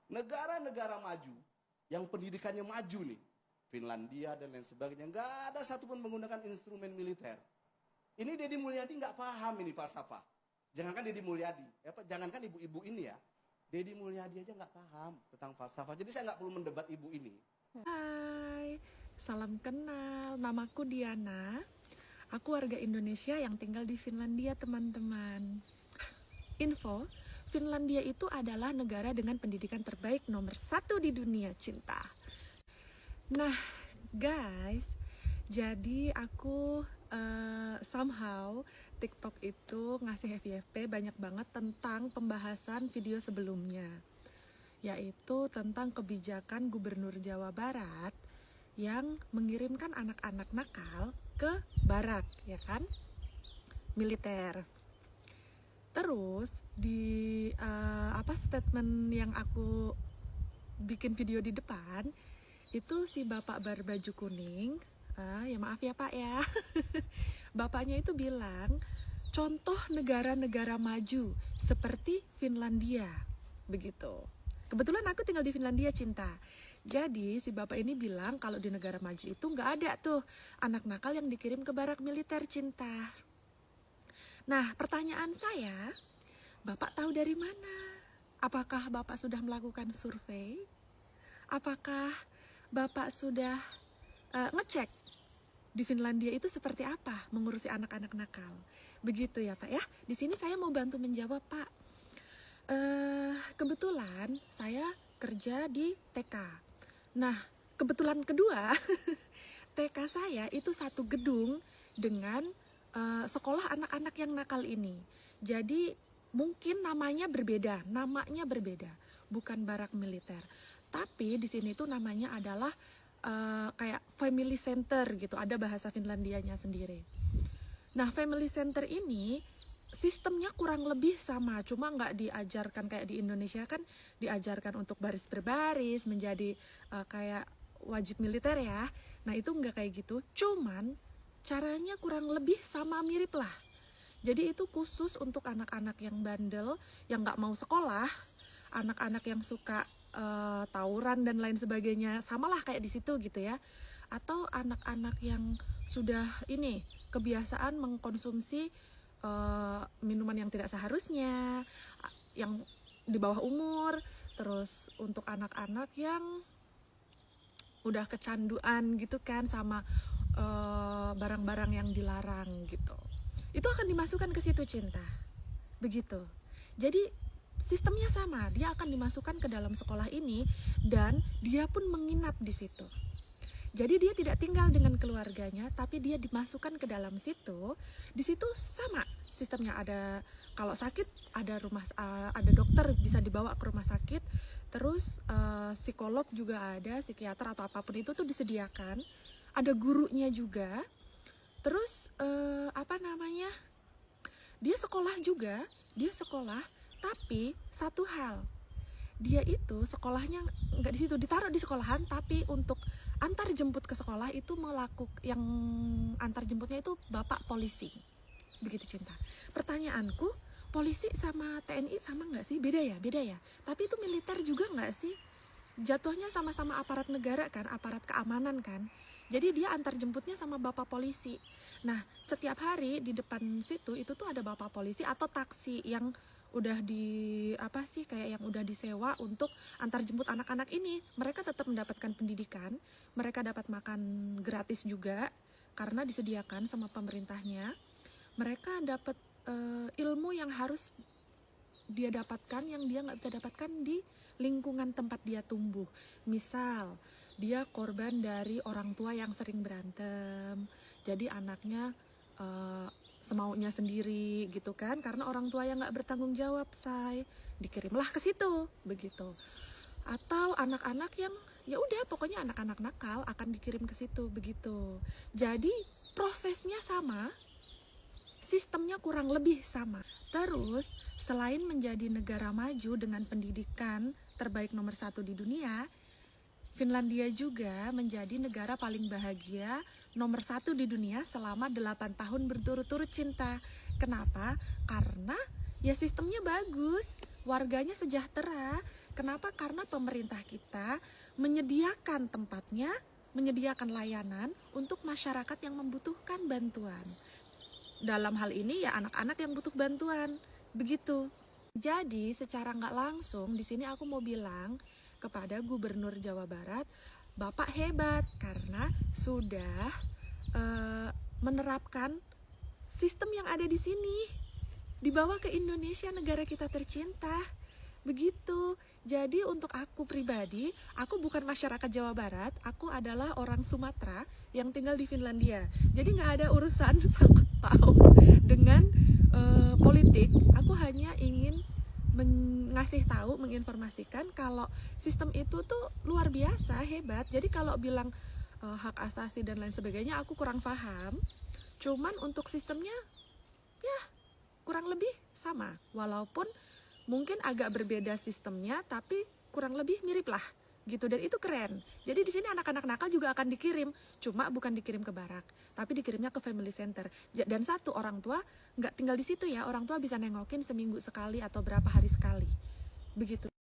Negara-negara maju yang pendidikannya maju nih, Finlandia dan lain sebagainya, nggak ada satupun menggunakan instrumen militer. Ini Deddy Mulyadi nggak paham ini falsafah. Jangankan Deddy Mulyadi, jangankan ibu-ibu ini ya, Deddy Mulyadi aja nggak paham tentang falsafah. Jadi saya nggak perlu mendebat ibu ini. Hai, salam kenal. Namaku Diana. Aku warga Indonesia yang tinggal di Finlandia, teman-teman. Info, Finlandia itu adalah negara dengan pendidikan terbaik nomor 1 di dunia, cinta. Nah, guys, jadi aku somehow TikTok itu ngasih FYP banyak banget tentang pembahasan video sebelumnya, yaitu tentang kebijakan Gubernur Jawa Barat yang mengirimkan anak-anak nakal ke barak, ya kan, militer. Terus di statement yang aku bikin video di depan itu si bapak berbaju kuning, ya maaf ya pak ya, bapaknya itu bilang contoh negara-negara maju seperti Finlandia, begitu. Kebetulan aku tinggal di Finlandia, cinta. Jadi si bapak ini bilang kalau di negara maju itu nggak ada tuh anak nakal yang dikirim ke barak militer, cinta. Nah, pertanyaan saya, bapak tahu dari mana? Apakah bapak sudah melakukan survei? Apakah bapak sudah ngecek di Finlandia itu seperti apa mengurusi anak-anak nakal? Begitu ya pak ya. Di sini saya mau bantu menjawab pak. Kebetulan saya kerja di TK. Nah, kebetulan kedua, TK saya itu satu gedung dengan sekolah anak-anak yang nakal ini. Jadi mungkin namanya berbeda, bukan barak militer. Tapi di sini tuh namanya adalah kayak family center gitu, ada bahasa Finlandianya sendiri. Nah, family center ini sistemnya kurang lebih sama, cuma nggak diajarkan kayak di Indonesia kan diajarkan untuk baris berbaris menjadi kayak wajib militer ya. Nah itu nggak kayak gitu, cuman caranya kurang lebih sama, mirip lah. Jadi itu khusus untuk anak-anak yang bandel, yang nggak mau sekolah, anak-anak yang suka tawuran dan lain sebagainya, samalah kayak di situ gitu ya. Atau anak-anak yang sudah ini kebiasaan mengkonsumsi minuman yang tidak seharusnya, yang di bawah umur. Terus untuk anak-anak yang udah kecanduan gitu kan sama barang-barang yang dilarang gitu, itu akan dimasukkan ke situ, cinta. Begitu. Jadi sistemnya sama, dia akan dimasukkan ke dalam sekolah ini dan dia pun menginap di situ. Jadi dia tidak tinggal dengan keluarganya, tapi dia dimasukkan ke dalam situ. Di situ sama sistemnya, ada kalau sakit ada ada dokter bisa dibawa ke rumah sakit. Terus psikolog juga ada, psikiater atau apapun itu tuh disediakan. Ada gurunya juga. Terus dia sekolah juga, tapi satu hal, dia itu sekolahnya nggak di situ, ditaruh di sekolahan, tapi untuk antar jemput ke sekolah itu yang antar jemputnya itu bapak polisi. Begitu, cinta. Pertanyaanku, polisi sama TNI sama nggak sih? Beda ya. Tapi itu militer juga nggak sih? Jatuhnya sama-sama aparat negara kan, aparat keamanan kan. Jadi dia antar jemputnya sama bapak polisi. Nah, setiap hari di depan situ itu tuh ada bapak polisi atau taksi yang udah kayak yang udah disewa untuk antar jemput anak-anak ini. Mereka tetap mendapatkan pendidikan, mereka dapat makan gratis juga karena disediakan sama pemerintahnya. Mereka dapat ilmu yang harus dia dapatkan, yang dia nggak bisa dapatkan di lingkungan tempat dia tumbuh. Misal dia korban dari orang tua yang sering berantem, jadi anaknya semaunya sendiri gitu kan, karena orang tua yang nggak bertanggung jawab, dikirimlah ke situ, begitu. Atau anak-anak yang ya udah pokoknya anak-anak nakal akan dikirim ke situ, begitu. Jadi prosesnya sama, sistemnya kurang lebih sama. Terus selain menjadi negara maju dengan pendidikan terbaik nomor 1 di dunia, Finlandia juga menjadi negara paling bahagia nomor 1 di dunia selama 8 tahun berturut-turut, cinta. Kenapa? Karena ya sistemnya bagus, warganya sejahtera, Kenapa? Karena pemerintah kita menyediakan tempatnya, menyediakan layanan untuk masyarakat yang membutuhkan bantuan. Dalam hal ini ya anak-anak yang butuh bantuan, begitu. Jadi secara nggak langsung di sini aku mau bilang kepada Gubernur Jawa Barat, Bapak hebat karena sudah menerapkan sistem yang ada di sini, dibawa ke Indonesia, negara kita tercinta. Begitu. Jadi untuk aku pribadi, aku bukan masyarakat Jawa Barat, aku adalah orang Sumatera yang tinggal di Finlandia. Jadi nggak ada urusan sangkut paut dengan politik. Aku hanya ingin ngasih tahu, menginformasikan kalau sistem itu tuh luar biasa, hebat. Jadi kalau bilang hak asasi dan lain sebagainya, aku kurang paham. Cuman untuk sistemnya, ya kurang lebih sama. Walaupun mungkin agak berbeda sistemnya, tapi kurang lebih mirip lah gitu, dan itu keren. Jadi di sini anak-anak nakal juga akan dikirim, cuma bukan dikirim ke barak, tapi dikirimnya ke family center. Dan satu, orang tua nggak tinggal di situ ya, orang tua bisa nengokin seminggu sekali atau berapa hari sekali, begitu.